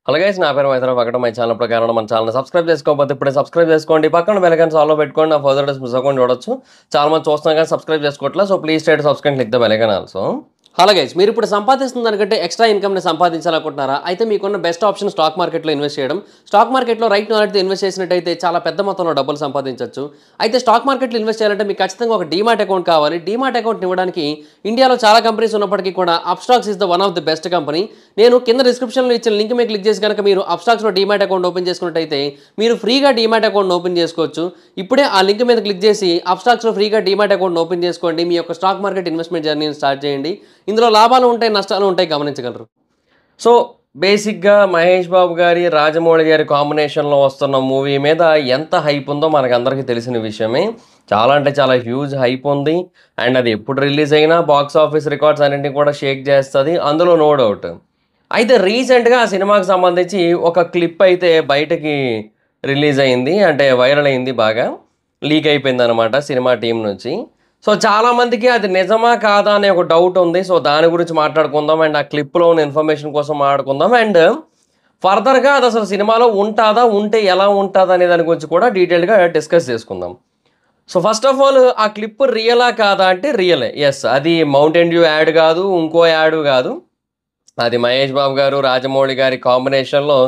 Hello guys, నా పేరు మైత్ర పక్కన మై ఛానల్ ప్రకారం మన ఛానల్ సబ్స్క్రైబ్ చేసుకోకపోతే ఇప్పుడే సబ్స్క్రైబ్ చేసుకోండి. పక్కన బెల్ ఐకాన్ ఆల్లో పెట్టుకోండి. నా ఫర్దర్ డేస్ మిస్ అవ్వకుండా చూడొచ్చు. చాలా మంది చూస్తున్నారు కానీ సబ్స్క్రైబ్ చేసుకోవట్లేదు. So please try to subscribe, click the bell icon also. Hello guys, మీరు ఇప్పుడు సంపాదిస్తున్న దానికంటే ఎక్స్ట్రా ఇన్కమ్ని సంపాదించాలనుకుంటున్నారా? అయితే మీకున్న బెస్ట్ ఆప్షన్ స్టాక్ మార్కెట్లో ఇన్వెస్ట్ చేయడం. స్టాక్ మార్కెట్లో రైట్ నాలెడ్జ్తో ఇన్వెస్ట్ చేసినట్టయితే చాలా పెద్ద మొత్తంలో డబ్బులు సంపాదించవచ్చు. అయితే స్టాక్ మార్కెట్లో ఇన్వెస్ట్ చేయాలంటే మీకు ఖచ్చితంగా ఒక డీమాట్ అకౌంట్ కావాలి. డీమాట్ అకౌంట్ ఇవ్వడానికి ఇండియాలో చాలా కంపెనీస్ ఉన్నప్పటికీ కూడా Upstox is the one of the best company. నేను కింద డిస్క్రిప్షన్లో ఇచ్చిన లింక్ మీద క్లిక్ చేసి కనుక మీరు అప్స్టాక్స్లో డీమాట్ అకౌంట్ ఓపెన్ చేసుకున్నట్టయితే మీరు ఫ్రీగా డీమాట్ అకౌంట్ ఓపెన్ చేసుకోవచ్చు. ఇప్పుడే ఆ లింక్ మీద క్లిక్ చేసి అప్స్టాక్స్లో ఫ్రీగా డీమాట్ అకౌంట్ ఓపెన్ చేసుకోండి. మీ యొక్క స్టాక్ మార్కెట్ ఇన్వెస్ట్మెంట్ జర్నీని స్టార్ట్ చేయండి. ఇందులో లాభాలు ఉంటాయి, నష్టాలు ఉంటాయి, గమనించగలరు. సో బేసిక్గా మహేష్ బాబు గారి రాజమౌళి గారి కాంబినేషన్లో వస్తున్న మూవీ మీద ఎంత హైప్ ఉందో మనకు అందరికీ తెలిసిన విషయమే. చాలా అంటే చాలా హ్యూజ్ హైప్ ఉంది. అండ్ అది ఎప్పుడు రిలీజ్ అయినా బాక్స్ ఆఫీస్ రికార్డ్స్ అన్నింటినీ కూడా షేక్ చేస్తుంది, అందులో నో డౌట్. అయితే రీసెంట్గా ఆ సినిమాకి సంబంధించి ఒక క్లిప్ అయితే బయటకి రిలీజ్ అయింది, అంటే వైరల్ అయింది, బాగా లీక్ అయిపోయింది అనమాట సినిమా టీం నుంచి. సో చాలామందికి అది నిజమా కాదా అనే ఒక డౌట్ ఉంది. సో దాని గురించి మాట్లాడుకుందాం, అండ్ ఆ క్లిప్లో ఉన్న ఇన్ఫర్మేషన్ కోసం మాట్లాడుకుందాం, అండ్ ఫర్దర్గా అది అసలు సినిమాలో ఉంటుందా, ఉంటే ఎలా ఉంటుందా అనే దాని గురించి కూడా డీటెయిల్గా డిస్కస్ చేసుకుందాం. సో ఫస్ట్ ఆఫ్ ఆల్, ఆ క్లిప్ రియలా కాదా అంటే రియలే. ఎస్, అది మౌంటైన్ డ్యూ యాడ్ కాదు, ఇంకో యాడ్ కాదు. అది మహేష్ బాబు గారు రాజమౌళి గారి కాంబినేషన్లో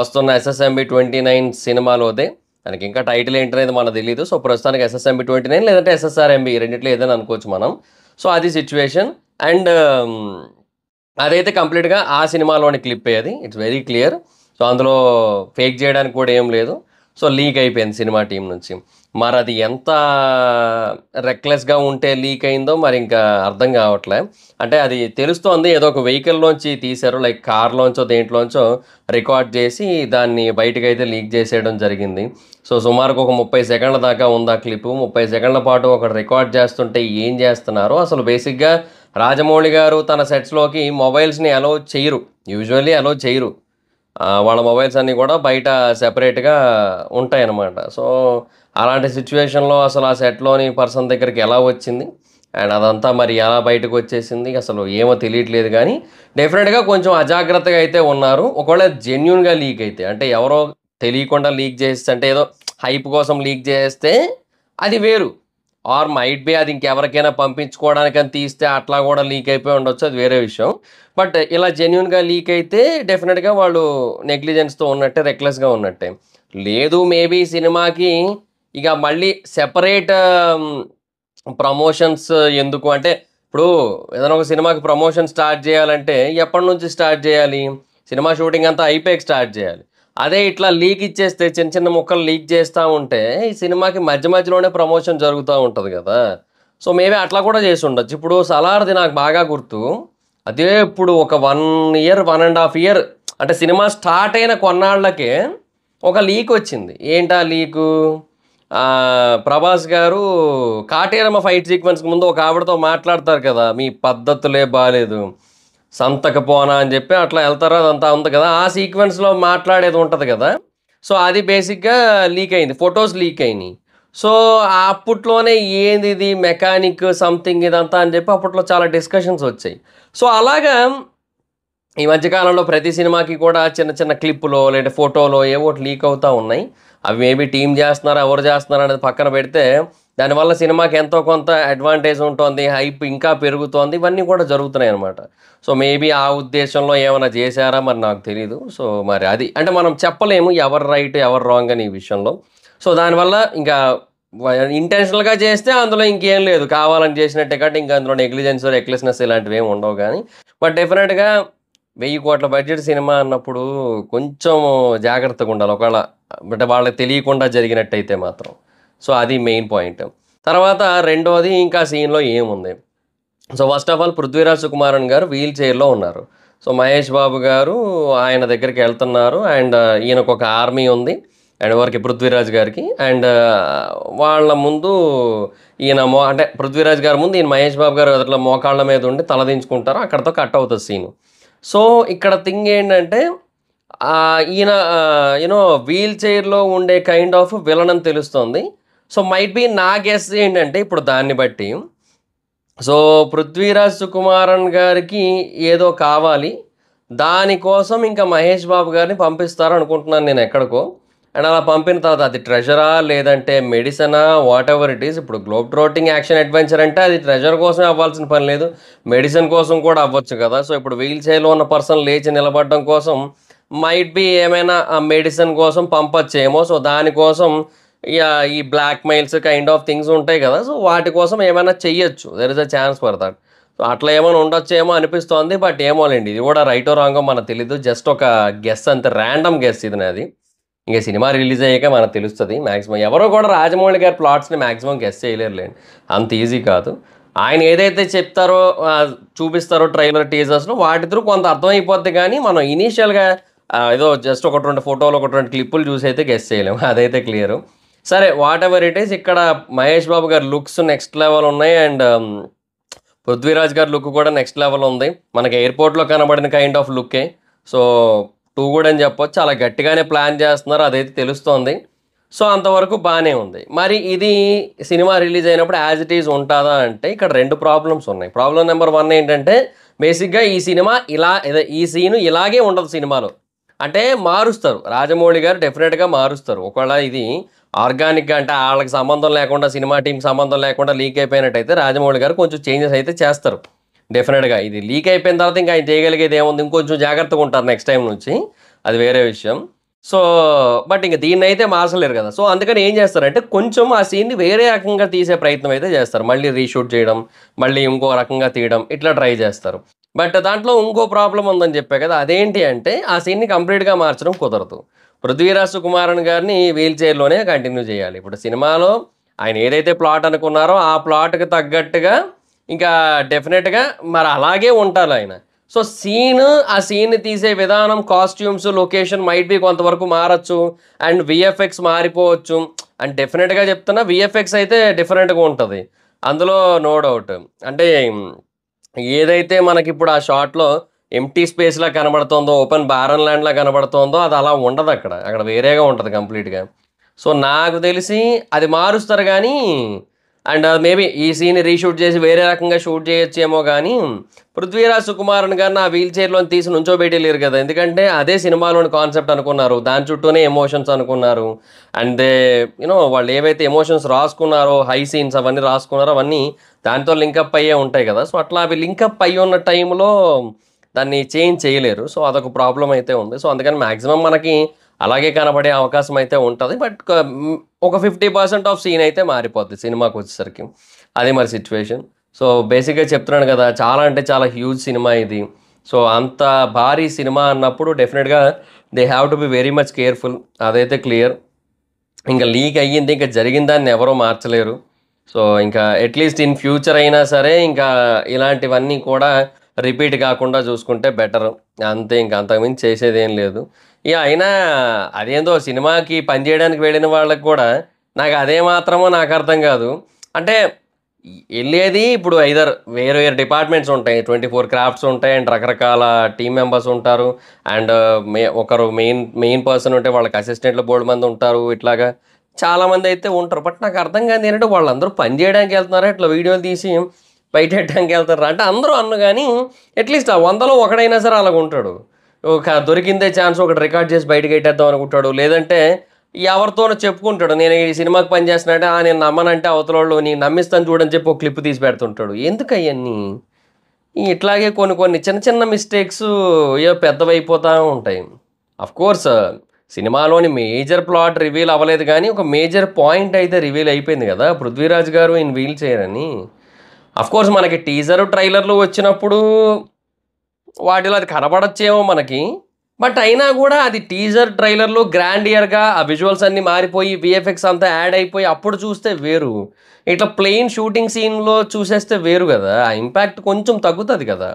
వస్తున్న SSMB 29 సినిమాలోదే. దానికి ఇంకా టైటిల్ ఏంటనేది మనకు తెలియదు. సో ప్రస్తుతానికి SSMB 29 లేదంటే SSRMB రెండిట్లో ఏదైనా అనుకోవచ్చు మనం. సో అది సిచ్యువేషన్. అండ్ అదైతే కంప్లీట్గా ఆ సినిమాలోని క్లిప్పే అది. It's very clear. సో అందులో ఫేక్ చేయడానికి కూడా ఏం లేదు. సో లీక్ అయిపోయింది సినిమా టీం నుంచి. మరి అది ఎంత రెక్లెస్గా ఉంటే లీక్ అయిందో మరి ఇంకా అర్థం కావట్లే. అంటే అది తెలుస్తోంది, ఏదో ఒక వెహికల్లోంచి తీశారు, లైక్ కార్లోంచో దేంట్లోంచో రికార్డ్ చేసి దాన్ని బయటకు అయితే లీక్ చేసేయడం జరిగింది. సో సుమారుగా ఒక 30 సెకండ్ల దాకా ఉంది ఆ క్లిప్. 30 సెకండ్ల పాటు ఒకటి రికార్డ్ చేస్తుంటే ఏం చేస్తున్నారు అసలు? బేసిక్గా రాజమౌళి గారు తన సెట్స్లోకి మొబైల్స్ని అలౌ చేయరు, యూజువల్లీ అలౌ చేయరు. వాళ్ళ మొబైల్స్ అన్నీ కూడా బయట సెపరేట్గా ఉంటాయి అన్నమాట. సో అలాంటి సిచ్యువేషన్లో అసలు ఆ సెట్లోని పర్సన్ దగ్గరికి ఎలా వచ్చింది, అండ్ అదంతా మరి ఎలా బయటకు వచ్చేసింది అసలు ఏమో తెలియట్లేదు. కానీ డెఫినెట్గా కొంచెం అజాగ్రత్తగా అయితే ఉన్నారు. ఒకవేళ జెన్యున్గా లీక్ అయితే, అంటే ఎవరో తెలియకుండా లీక్ చేస్తే, అంటే ఏదో హైప్ కోసం లీక్ చేస్తే అది వేరు. ఆర్ మైట్ బి అది ఇంకెవరికైనా పంపించుకోవడానికని తీస్తే అట్లా కూడా లీక్ అయిపోయి ఉండొచ్చు, అది వేరే విషయం. బట్ ఇలా జెన్యున్గా లీక్ అయితే డెఫినెట్గా వాళ్ళు నెగ్లిజెన్స్తో ఉన్నట్టే, రెక్లెస్గా ఉన్నట్టే. లేదు, మేబీ సినిమాకి ఇక మళ్ళీ సెపరేట్ ప్రమోషన్స్ ఎందుకు అంటే, ఇప్పుడు ఏదైనా ఒక సినిమాకి ప్రమోషన్ స్టార్ట్ చేయాలంటే ఎప్పటి నుంచి స్టార్ట్ చేయాలి? సినిమా షూటింగ్ అంతా అయిపోయాక స్టార్ట్ చేయాలి. అదే ఇట్లా లీక్ ఇచ్చేస్తే, చిన్న చిన్న ముక్కలు లీక్ చేస్తూ ఉంటే ఈ సినిమాకి మధ్య మధ్యలోనే ప్రమోషన్ జరుగుతూ ఉంటుంది కదా. సో మేబీ అట్లా కూడా చేసి ఉండొచ్చు. ఇప్పుడు సలార్ది నాకు బాగా గుర్తు. అదే ఇప్పుడు ఒక 1 ఇయర్ 1.5 ఇయర్, అంటే సినిమా స్టార్ట్ అయిన కొన్నాళ్ళకే ఒక లీక్ వచ్చింది. ఏంటా లీకు? ప్రభాస్ గారు కాటేరమ్మ ఫైట్ సీక్వెన్స్కి ముందు ఒక ఆవిడతో మాట్లాడతారు కదా, మీ పద్ధతులే బాగాలేదు, సంతకపోనా అని చెప్పి అట్లా వెళ్తారు, అదంతా ఉంది కదా. ఆ సీక్వెన్స్లో మాట్లాడేది ఉంటుంది కదా. సో అది బేసిక్గా లీక్ అయింది, ఫొటోస్ లీక్ అయినాయి. సో అప్పట్లోనే ఏంది ఇది మెకానిక్ సంథింగ్ ఇదంతా అని చెప్పి అప్పట్లో చాలా డిస్కషన్స్ వచ్చాయి. సో అలాగా ఈ మధ్యకాలంలో ప్రతి సినిమాకి కూడా చిన్న చిన్న క్లిప్పులో లేదంటే ఫోటోలో ఏవో లీక్ అవుతూ ఉన్నాయి. అవి మేబీ టీం చేస్తున్నారా, ఎవరు చేస్తున్నారా అనేది పక్కన పెడితే దానివల్ల సినిమాకి ఎంతో కొంత అడ్వాంటేజ్ ఉంటుంది, హైప్ ఇంకా పెరుగుతోంది, ఇవన్నీ కూడా జరుగుతున్నాయి అనమాట. సో మేబీ ఆ ఉద్దేశంలో ఏమైనా చేశారా మరి నాకు తెలీదు. సో మరి అది అంటే మనం చెప్పలేము ఎవరు రైట్ ఎవరు రాంగ్ అని ఈ విషయంలో. సో దానివల్ల ఇంకా ఇంటెన్షనల్గా చేస్తే అందులో ఇంకేం లేదు, కావాలని చేసినట్టే కాబట్టి ఇంకా అందులో నెగ్లిజెన్స్, రెక్లెస్నెస్ ఇలాంటివి ఏమి ఉండవు. కానీ బట్ డెఫినెట్గా 1000 కోట్ల బడ్జెట్ సినిమా అన్నప్పుడు కొంచెం జాగ్రత్తగా ఉండాలి, ఒకవేళ అంటే వాళ్ళకి తెలియకుండా జరిగినట్టయితే మాత్రం. సో అది మెయిన్ పాయింట్. తర్వాత రెండోది, ఇంకా సీన్లో ఏముంది? So first of all Prithviraj Sukumaran గారు వీల్ చైర్లో ఉన్నారు. సో మహేష్ బాబు గారు ఆయన దగ్గరికి వెళ్తున్నారు, అండ్ ఈయనకు ఒక ఆర్మీ ఉంది, అండ్ ఎవరికి? పృథ్వీరాజ్ గారికి. అండ్ వాళ్ళ ముందు ఈయన అంటే పృథ్వీరాజ్ గారి ముందు ఈయన మహేష్ బాబు గారు అట్లా మోకాళ్ళ మీద ఉండి తలదించుకుంటారు, అక్కడతో కట్ అవుతుంది సీను. సో ఇక్కడ థింగ్ ఏంటంటే ఈయన యూనో వీల్ చైర్లో ఉండే కైండ్ ఆఫ్ విలన్ అని తెలుస్తుంది. సో మైట్ బి నా గెస్ ఏంటంటే ఇప్పుడు దాన్ని బట్టి, సో పృథ్వీరాజ్ సుకుమారన్ గారికి ఏదో కావాలి, దానికోసం ఇంకా మహేష్ బాబు గారిని పంపిస్తారు అనుకుంటున్నాను నేను ఎక్కడికో. అండ్ అలా పంపిన తర్వాత అది ట్రెజరా లేదంటే మెడిసినా వాట్ ఎవర్ ఇట్ ఈస్. ఇప్పుడు గ్లోబ్ ట్రోటింగ్ యాక్షన్ అడ్వెంచర్ అంటే అది ట్రెజర్ కోసం అవ్వాల్సిన పని లేదు, మెడిసిన్ కోసం కూడా అవ్వచ్చు కదా. సో ఇప్పుడు వీల్ చైర్లో ఉన్న పర్సన్ లేచి నిలబడడం కోసం మైట్ బి ఏమైనా ఆ మెడిసిన్ కోసం పంపచ్చేమో. సో దానికోసం ఈ black mails kind of things ఉంటాయి కదా, సో వాటి కోసం ఏమైనా చెయ్యొచ్చు. There is a chance for that. So అట్లా ఏమైనా ఉండొచ్చేమో అనిపిస్తోంది. బట్ ఏమోలేండి, ఇది కూడా రైటో రాంగో మనకు తెలీదు. జస్ట్ ఒక గెస్ అంతే, ర్యాండమ్ గెస్ ఇది నాది. ఇంకా సినిమా రిలీజ్ అయ్యాక మనకు తెలుస్తుంది మ్యాక్సిమం. ఎవరో కూడా రాజమౌళి గారి ప్లాట్స్ని మ్యాక్సిమం గెస్ చేయలేరులేండి, అంత ఈజీ కాదు. ఆయన ఏదైతే చెప్తారో చూపిస్తారో ట్రైలర్ టీజర్స్లో వాటి త్రూ కొంత అర్థమైపోద్ది. కానీ మనం ఇనీషియల్గా ఏదో జస్ట్ ఒకటి రెండు ఫోటోలు ఒకటి రెండు క్లిప్పులు చూసి అయితే గెస్ చేయలేము, అదైతే క్లియరు. సరే వాట్ ఎవర్ ఇట్ ఈస్, ఇక్కడ మహేష్ బాబు గారి లుక్స్ నెక్స్ట్ లెవెల్ ఉన్నాయి. అండ్ పృథ్వీరాజ్ గారి లుక్ కూడా నెక్స్ట్ లెవెల్ ఉంది. మనకి ఎయిర్పోర్ట్లో కనబడిన కైండ్ ఆఫ్ లుక్కే. సో 2 కూడా అని చెప్పొచ్చు. చాలా గట్టిగానే ప్లాన్ చేస్తున్నారు, అదైతే తెలుస్తోంది. సో అంతవరకు బాగానే ఉంది. మరి ఇది సినిమా రిలీజ్ అయినప్పుడు యాజ్ ఇట్ ఈజ్ ఉంటుందా అంటే ఇక్కడ 2 ప్రాబ్లమ్స్ ఉన్నాయి. ప్రాబ్లం నెంబర్ 1 ఏంటంటే బేసిక్గా ఈ సినిమా ఈ సీను ఇలాగే ఉండదు సినిమాలో. అంటే మారుస్తారు, రాజమౌళి గారు డెఫినెట్గా మారుస్తారు. ఒకవేళ ఇది ఆర్గానిక్గా అంటే వాళ్ళకి సంబంధం లేకుండా, సినిమా టీంకి సంబంధం లేకుండా లీక్ అయిపోయినట్టయితే రాజమౌళి గారు కొంచెం చేంజెస్ అయితే చేస్తారు డెఫినెట్గా. ఇది లీక్ అయిపోయిన తర్వాత ఇంకా ఆయన చేయగలిగేది ఏముంది, ఇంకొంచెం జాగ్రత్తగా ఉంటారు నెక్స్ట్ టైం నుంచి, అది వేరే విషయం. సో బట్ ఇంకా దీన్ని అయితే మార్చలేరు కదా. సో అందుకని ఏం చేస్తారంటే కొంచెం ఆ సీన్ని వేరే రకంగా తీసే ప్రయత్నం అయితే చేస్తారు. మళ్ళీ రీషూట్ చేయడం, మళ్ళీ ఇంకో రకంగా తీయడం, ఇట్లా ట్రై చేస్తారు. బట్ దాంట్లో ఇంకో ప్రాబ్లం ఉందని చెప్పే కదా, అదేంటి అంటే ఆ సీన్ని కంప్లీట్గా మార్చడం కుదరదు. పృథ్వీరాజ్ సుకుమారన్ గారిని వీల్ చైర్లోనే కంటిన్యూ చేయాలి. ఇప్పుడు సినిమాలో ఆయన ఏదైతే ప్లాట్ అనుకున్నారో ఆ ప్లాట్కి తగ్గట్టుగా ఇంకా డెఫినెట్గా మరి అలాగే ఉంటారు ఆయన. సో ఆ సీన్ తీసే విధానం, కాస్ట్యూమ్స్, లొకేషన్ మైట్ బి కొంతవరకు మారచ్చు. And VFX మారిపోవచ్చు. అండ్ డెఫినెట్గా చెప్తున్నా విఎఫ్ఎక్స్ అయితే డిఫరెంట్గా ఉంటుంది అందులో, నో డౌట్. అంటే ఏదైతే మనకి ఇప్పుడు ఆ షాట్లో ఎంటీ స్పేస్లా కనబడుతుందో, ఓపెన్ బారన్ ల్యాండ్లా కనబడుతుందో అది అలా ఉండదు అక్కడ వేరేగా ఉంటుంది కంప్లీట్గా. సో నాకు తెలిసి అది మారుస్తారు కానీ, అండ్ మేబీ ఈ సీన్ రీషూట్ చేసి వేరే రకంగా షూట్ చేయొచ్చేమో. కానీ పృథ్వీరాజ్ సుకుమారన్ గారిని ఆ వీల్ చైర్లో తీసి నుంచోబెట్టలేరు కదా, ఎందుకంటే అదే సినిమాలోని కాన్సెప్ట్ అనుకున్నారు, దాని చుట్టూనే ఎమోషన్స్ అనుకున్నారు. అండ్ వాళ్ళు ఏవైతే ఎమోషన్స్ రాసుకున్నారో, హై సీన్స్ అవన్నీ రాసుకున్నారో అవన్నీ దాంతో లింకప్ అయ్యే ఉంటాయి కదా. సో అట్లా అవి లింకప్ అయ్యి ఉన్న టైంలో దాన్ని చేంజ్ చేయలేరు. సో అదొక ప్రాబ్లం అయితే ఉంది. సో అందుకని మ్యాక్సిమం మనకి అలాగే కనబడే అవకాశం అయితే ఉంటుంది. బట్ ఒక 50% ఆఫ్ సీన్ అయితే మారిపోద్ది సినిమాకి వచ్చేసరికి, అది మరి సిచ్యువేషన్. సో బేసిక్గా చెప్తున్నాను కదా, చాలా అంటే చాలా హ్యూజ్ సినిమా ఇది. సో అంత భారీ సినిమా అన్నప్పుడు డెఫినెట్గా they have to be very much careful, అదైతే క్లియర్. ఇంకా లీక్ అయ్యింది, ఇంకా జరిగిన దాన్ని ఎవరో మార్చలేరు. సో ఇంకా అట్లీస్ట్ ఇన్ ఫ్యూచర్ అయినా సరే ఇంకా ఇలాంటివన్నీ కూడా రిపీట్ కాకుండా చూసుకుంటే బెటర్, అంతే. ఇంకా అంతకుమించి చేసేది ఏం లేదు. అయినా అదేందో సినిమాకి పనిచేయడానికి వెళ్ళిన వాళ్ళకి కూడా నాకు అదే మాత్రమో నాకు అర్థం కాదు. అంటే వెళ్ళేది ఇప్పుడు వేరే వేరే డిపార్ట్మెంట్స్ ఉంటాయి, 24 క్రాఫ్ట్స్ ఉంటాయి, అండ్ రకరకాల టీం మెంబర్స్ ఉంటారు. అండ్ ఒకరు మెయిన్ పర్సన్ ఉంటే వాళ్ళకి అసిస్టెంట్లు బోర్డు మంది ఉంటారు, ఇట్లాగా చాలామంది అయితే ఉంటారు. బట్ నాకు అర్థం కాదు ఏంటంటే వాళ్ళందరూ పని చేయడానికి వెళ్తున్నారా, ఇట్లా వీడియోలు తీసి బయట పెట్టడానికి వెళ్తారు అంటే అందరూ అన్న. కానీ అట్లీస్ట్ ఆ 100లో ఒకడైనా సరే అలాగ ఉంటాడు. ఒక దొరికిందే ఛాన్స్ ఒకటి రికార్డ్ చేసి బయటకు పెట్టేద్దాం అనుకుంటాడు. లేదంటే ఎవరితోనో చెప్పుకుంటాడు, నేను ఈ సినిమాకి పని చేస్తున్నాడే, నేను నమ్మనంటే అవతల నేను నమ్మిస్తాను చూడని చెప్పి ఒక క్లిప్ తీసి పెడుతుంటాడు. ఎందుకు అవన్నీ ఇట్లాగే కొన్ని చిన్న చిన్న మిస్టేక్స్ పెద్దవైపోతూ ఉంటాయి. అఫ్కోర్స్ సినిమాలోని మేజర్ ప్లాట్ రివీల్ అవ్వలేదు, కానీ ఒక మేజర్ పాయింట్ అయితే రివీల్ అయిపోయింది కదా, పృథ్వీరాజ్ గారు ఇన్ వీల్ చైర్ అని. అఫ్కోర్స్ మనకి టీజరు ట్రైలర్లు వచ్చినప్పుడు వాటిలో అది కనబడచ్చేమో మనకి. బట్ అయినా కూడా అది టీజర్ ట్రైలర్లో గ్రాండియర్గా ఆ విజువల్స్ అన్నీ మారిపోయి విఎఫ్ఎక్స్ అంతా యాడ్ అయిపోయి అప్పుడు చూస్తే వేరు, ఇట్లా ప్లెయిన్ షూటింగ్ సీన్లో చూసేస్తే వేరు కదా, ఆ ఇంపాక్ట్ కొంచెం తగ్గుతుంది కదా.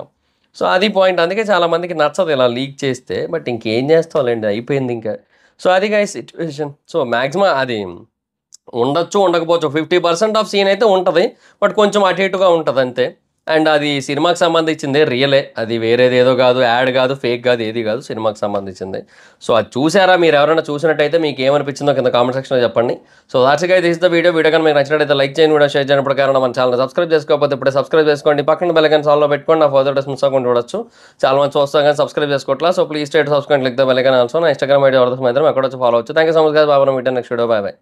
సో అది పాయింట్. అందుకే చాలామందికి నచ్చదు ఇలా లీక్ చేస్తే. బట్ ఇంకేం చేస్తావులేండి, అయిపోయింది ఇంకా. సో అది గైస్ సిచ్యువేషన్. సో మ్యాక్సిమం అది ఉండొచ్చు ఉండకపోవచ్చు, 50% ఆఫ్ సీన్ అయితే ఉంటుంది. బట్ కొంచెం అటు ఇటుగా ఉంటుంది అంతే. అండ్ అది సినిమాకి సంబంధించిందే రియలే. అది వేరేదేదో కాదు, యాడ్ కాదు, ఫేక్ కాదు, ఏది కాదు. సినిమాకి సంబంధించింది. సో అది చూసారా? మీరు ఎవరైనా చూసినట్టయితే మీకు ఏమనిపించిందో కింద కామెంట్ సెక్షన్‌లో చెప్పండి. So that's guys, this is the video. Video కనుక మీకు నచ్చినట్టయితే లైక్ చేయండి, వీడియో షేర్ చేయడం ప్రకారం మన ఛానల్ సబ్స్క్రైబ్ చేసుకోకపోతే ఇప్పుడే సబ్స్క్రైబ్ చేసుకోండి. పక్కన బెల్ ఐకాన్ ఆన్‌లో పెట్టుకోండి. నా ఫర్దర్ డేస్ మిస్ అవ్వకుండా చూడొచ్చు. చాలా మంది చూస్తాం కానీ సబ్స్క్రైబ్ చేసుకోవట్లా. So please stay subscribe click the bell icon also. నా ఇన్‌స్టాగ్రామ్ ఐడి ఎవరితో మాత్రం అక్కడ వచ్చి ఫాలో అవ్వచ్చు. Thank you so much guys. Bye. Meet next video. Bye by.